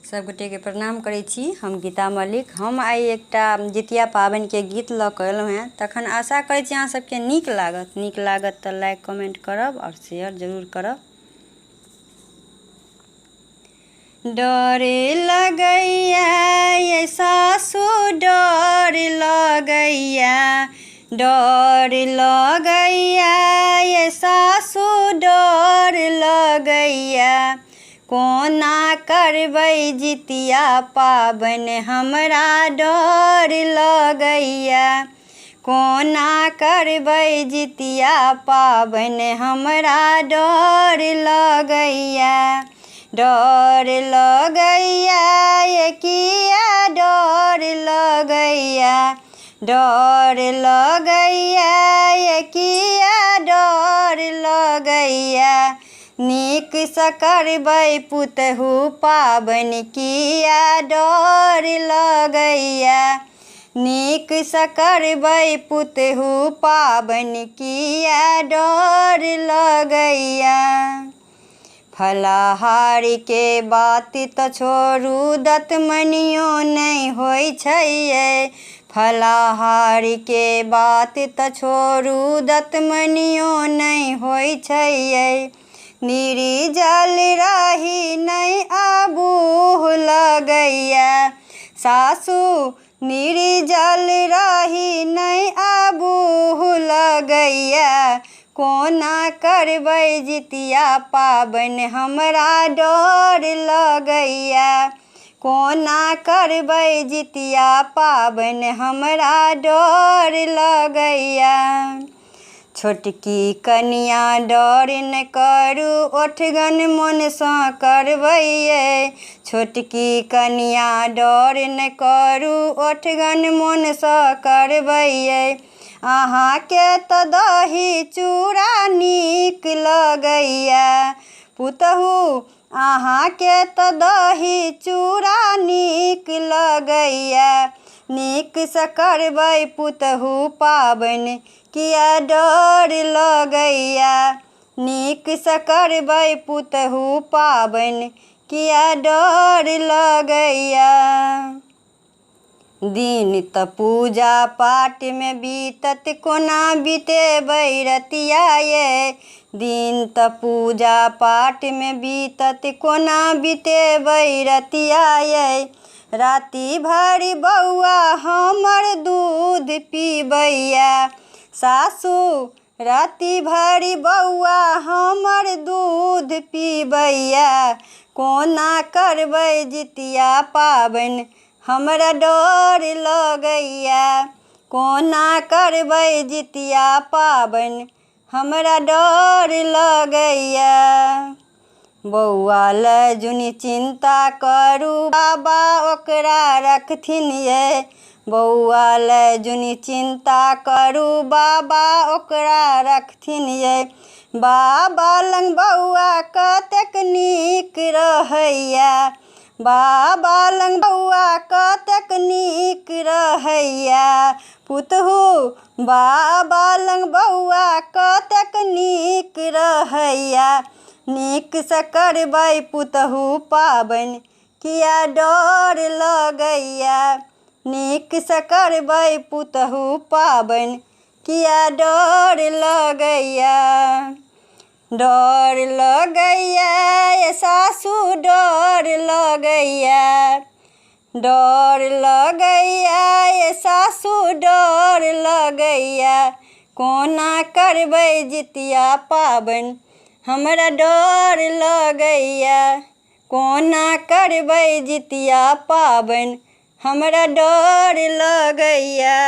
सब गोटे के प्रणाम करै छी। हम गीता मल्लिक। हम आई एकटा जितिया पाबनि के गीत ल क एलहुँ हैं। तखन आशा करै छी अहाँ सबके नीक लागत तऽ लाइक कमेंट करब और शेयर जरूर करब। डर लगैया ये सासू डर लगैया, डर लगैया ये सासू डर लगैया, कोना करबै जितिया पाबनि हमरा डर लगैया, कोना करबै जितिया पाबनि हमरा डर लगैया, डर लगैया ये किया डर लगैया, डर लगैया ये किया डर लगैया, नीक सँ करबै पुतहु पाबनि किया डर लगैया, नीक सँ करबै पुतहु पाबनि किया डर लगैया। फलाहारी के बात तऽ छोड़ू दतमनियो नहि होइ छै ये, फलाहारी के बात तऽ छोड़ू दतमनियो नहि होइ छै ये, निर्जल रही नहीं आबूह लगैया, सासू निर्जल रही नहीं आबूह लगैया, कोना करबै जितिया पाबनि हमरा डर लगैया, कोना करबै जितिया पाबनि हमरा डर लगैया। छोटकी कनिया डर न करू ओठगन मन सँ करबै ये, छोटकी कनिया डर न करू ओठगन मन सँ करबै ये, अहाँ के तऽ दही चूड़ा नीक लगैया, पुतहु अहाँ के तऽ दही चूड़ा नीक लगैया, नीक सँ करबै पुतहु पाबनि किया डर लगैया, नीक सँ करबै पुतहु पाबनि किया डर लगैया। दिन तऽ पूजा पाठ में बीतत कोना बितेबै रतिया ये, दिन तऽ पूजा पाठ में बीतत कोना बितेबै रतिया ये, राति भरि बौआ हमर दूध पीबैया, सासू राति भरि बौआ हमर दूध पीबैया, कोना करबै जितिया पाबनि हमरा डर लगैया, कोना करबै जितिया पाबनि हमरा डर लगैया। बौआ लए जुनि चिंता करू बाबा ओकरा रखथिन ये, बौआ लए जुनि चिंता करू बाबा ओकरा रखथिन ये, बाबा लंग बौआ कतेक नीक रहैया, बाबा लंग बौआ कतेक नीक रहैया, पुतहु बाबा लंग बौआ कतेक नीक रहैया, नीक सँ करबै पुतहु पाबनि किया डर लगैया, नीक सँ करबै पुतहु पाबनि किया डर लगैया, डर लगैया ये सासू डर लगैया, डर लगैया ये सासू डर लगैया, कोना करबै जितिया पाबनि हमरा डर लगैया, कोना करबै जितिया पाबनि हमरा डर लगैया।